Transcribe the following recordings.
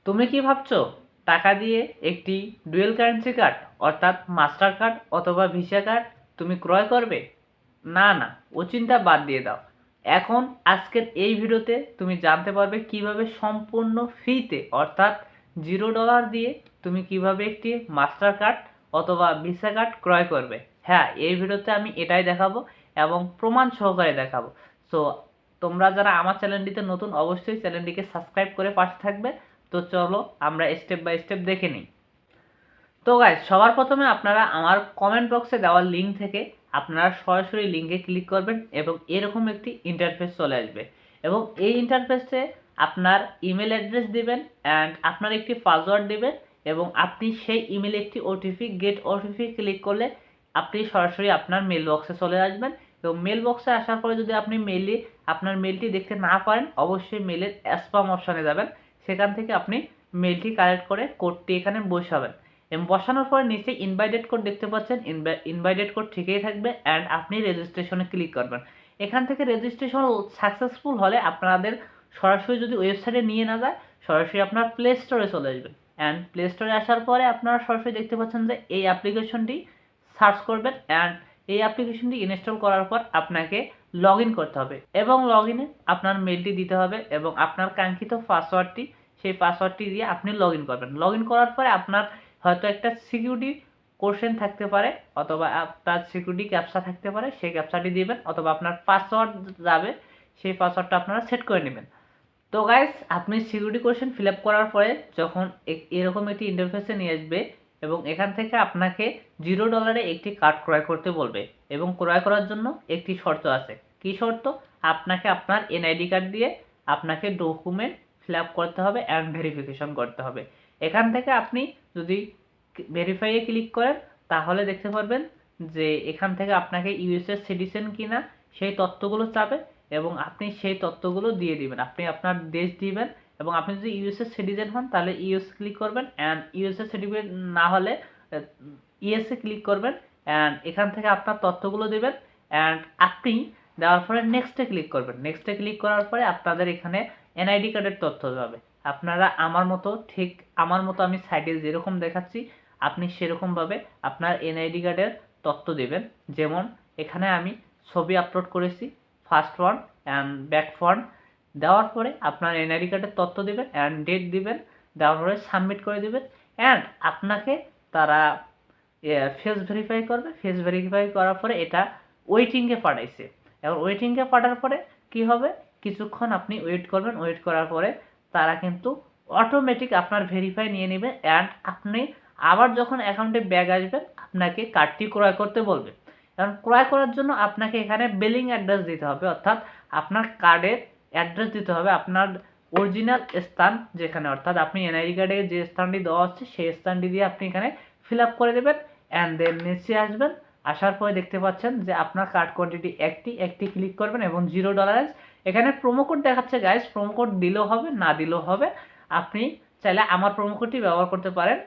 তুমি কি ভাবছো টাকা দিয়ে একটি ডুয়েল কারেন্সি কার্ড অর্থাৎ মাস্টার কার্ড অথবা ভিসা কার্ড তুমি ক্রয় করবে? না না, ও চিন্তা বাদ দিয়ে দাও। এখন আজকের এই ভিডিওতে তুমি জানতে পারবে কিভাবে সম্পূর্ণ ফ্রিতে অর্থাৎ $0 দিয়ে তুমি কিভাবে একটি মাস্টার কার্ড অথবা ভিসা কার্ড ক্রয় করবে। হ্যাঁ, এই ভিডিওতে আমি এটাই দেখাবো এবং প্রমাণ সহকারে দেখাবো। সো তোমরা যারা আমার চ্যানেলটিতে নতুন অবশ্যই চ্যানেলটিকে সাবস্ক্রাইব করে পাশে থাকবে। তো চলো আমরা স্টেপ বাই স্টেপ দেখে নিই। তো গাইস, সবার প্রথমে আপনারা আমার কমেন্ট বক্সে দেওয়া লিঙ্ক থেকে আপনারা সরাসরি লিঙ্কে ক্লিক করবেন এবং এরকম একটি ইন্টারফেস চলে আসবে এবং এই ইন্টারফেসে আপনার ইমেল অ্যাড্রেস দিবেন অ্যান্ড আপনার একটি পাসওয়ার্ড দিবেন এবং আপনি সেই ইমেলে একটি ওটিপি গেট ওটিপি ক্লিক করলে আপনি সরাসরি আপনার মেল বক্সে চলে আসবেন এবং মেল বক্সে আসার পরে যদি আপনি আপনার মেলটি দেখতে না পারেন অবশ্যই মেলের স্প্যাম অপশনে যাবেন। সেখান থেকে আপনি মেলটি কালেক্ট করে কোডটি এখানে বসাবেন এবং বসানোর পরে নিচে ইনভাইটেড কোড দেখতে পাচ্ছেন, ইনভাইটেড কোড ঠিকই থাকবে অ্যান্ড আপনি রেজিস্ট্রেশনে ক্লিক করবেন। এখান থেকে রেজিস্ট্রেশন সাকসেসফুল হলে আপনাদের সরাসরি যদি ওয়েবসাইটে নিয়ে না যায় সরাসরি আপনার প্লে স্টোরে চলে আসবেন অ্যান্ড প্লে স্টোরে আসার পরে আপনারা সরাসরি দেখতে পাচ্ছেন যে এই অ্যাপ্লিকেশনটি সার্চ করবেন অ্যান্ড এই অ্যাপ্লিকেশনটি ইনস্টল করার পর আপনাকে লগ ইন করতে হবে এবং লগ ইনে আপনার মেলটি দিতে হবে এবং আপনার কাঙ্ক্ষিত পাসওয়ার্ডটি সেই পাসওয়ার্ডটি দিয়ে আপনি লগ ইন করবেন। লগ ইন করার পরে আপনার হয়তো একটা সিকিউরিটি কোশ্চেন থাকতে পারে অথবা আপনার সিকিউরিটি ক্যাপচা থাকতে পারে, সেই ক্যাপচাটি দিবেন অথবা আপনার পাসওয়ার্ড যাবে সেই পাসওয়ার্ডটা আপনারা সেট করে নেবেন। তো গাইস, আপনি সিকিউরিটি কোশ্চেন ফিল আপ করার পরে যখন এরকম একটি ইন্টারফেসে নিয়ে আসবে এবং এখান থেকে আপনাকে $0 একটি কার্ড ক্রয় করতে বলবে এবং ক্রয় করার জন্য একটি শর্ত আছে। কি শর্ত? আপনাকে আপনার এনআইডি কার্ড দিয়ে আপনাকে ডকুমেন্ট ফিল আপ করতে হবে অ্যান্ড ভেরিফিকেশন করতে হবে। এখান থেকে আপনি যদি ভেরিফাইয়ে ক্লিক করেন তাহলে দেখতে পারবেন যে এখান থেকে আপনাকে ইউএসএ সিটিজেন কিনা সেই তথ্যগুলো চাবে এবং আপনি সেই তথ্যগুলো দিয়ে দিবেন। আপনি আপনার দেশ দিবেন এবং আপনি যদি ইউএসএ সিটিজেন হন তাহলে ইউএস ক্লিক করবেন অ্যান্ড ইউএসএ সিটিজেন না হলে ইএসএ ক্লিক করবেন অ্যান্ড এখান থেকে আপনার তথ্যগুলো দেবেন অ্যান্ড আপনি দেওয়ার পরে নেক্সটে ক্লিক করবেন। নেক্সটে ক্লিক করার পরে আপনাদের এখানে এনআইডি কার্ডের তথ্য যাবে। আপনারা আমার মতো ঠিক আমার মতো আমি সাইডে যেরকম দেখাচ্ছি আপনি সেরকমভাবে আপনার এনআইডি কার্ডের তথ্য দেবেন। যেমন এখানে আমি ছবি আপলোড করেছি, first front and back front. দেওয়ার পরে আপনার এনআইডি কার্ডের তথ্য দেবেন অ্যান্ড ডেট দিবেন, দেওয়ার পরে সাবমিট করে দেবেন অ্যান্ড আপনাকে তারা ফেস ভেরিফাই করবে। ফেস ভেরিফাই করার পরে এটা ওয়েটিংয়ে পাঠাইছে। এবার ওয়েটিংয়ে পাঠার পরে কি হবে, কিছুক্ষণ আপনি ওয়েট করবেন। ওয়েট করার পরে তারা কিন্তু অটোমেটিক আপনার ভেরিফাই নিয়ে নেবে অ্যান্ড আপনি আবার যখন অ্যাকাউন্টে ব্যাক আসবেন আপনাকে কার্ডটি ক্রয় করতে বলবে। কারণ ক্রয় করার জন্য আপনাকে এখানে বিলিং অ্যাড্রেস দিতে হবে অর্থাৎ আপনার কার্ডের অ্যাড্রেস দিতে হবে আপনার অরিজিনাল স্থান যেখানে, অর্থাৎ আপনি এনআইডি কার্ডে যে স্থানটি দেওয়া হচ্ছে সেই স্থানটি দিয়ে আপনি এখানে ফিল আপ করে দেবেন অ্যান্ড দেন নিচে আসবেন। আসার পরে দেখতে পাচ্ছেন যে আপনার কার্ড কোয়ান্টিটি একটি ক্লিক করবেন এবং $0। এখানে প্রোমো কোড দেখাচ্ছে গাইস, প্রোমো কোড দিলেও হবে না দিলেও হবে। আপনি চাইলে আমার প্রোমো কোডটি ব্যবহার করতে পারেন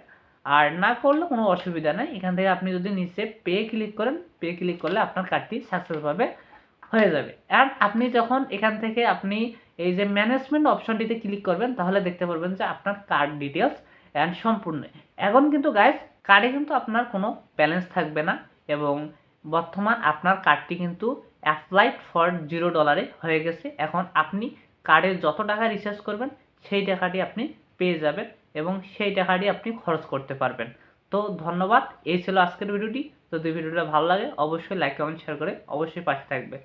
আর না করলে কোনো অসুবিধা নেই। এখান থেকে আপনি যদি নিচে পে ক্লিক করেন, পে ক্লিক করলে আপনার কার্ডটি সাকসেসভাবে হয়ে যাবে। অ্যান্ড আপনি যখন এখান থেকে আপনি এই যে ম্যানেজমেন্ট অপশনটিতে ক্লিক করবেন তাহলে দেখতে পারবেন যে আপনার কার্ড ডিটেলস অ্যান্ড সম্পূর্ণ। এখন কিন্তু গাইস কার্ডে কিন্তু আপনার কোনো ব্যালেন্স থাকবে না এবং বর্তমান আপনার কার্ডটি কিন্তু অ্যাপ্লাইড ফর $0 হয়ে গেছে। এখন আপনি কার্ডে যত টাকা রিচার্জ করবেন সেই টাকাটি আপনি পেয়ে যাবেন এবং সেই টাকাটি আপনি খরচ করতে পারবেন। তো ধন্যবাদ, এই ছিল আজকের ভিডিওটি। যদি ভিডিওটা ভালো লাগে অবশ্যই লাইক কমেন্ট শেয়ার করে অবশ্যই পাশে থাকবে।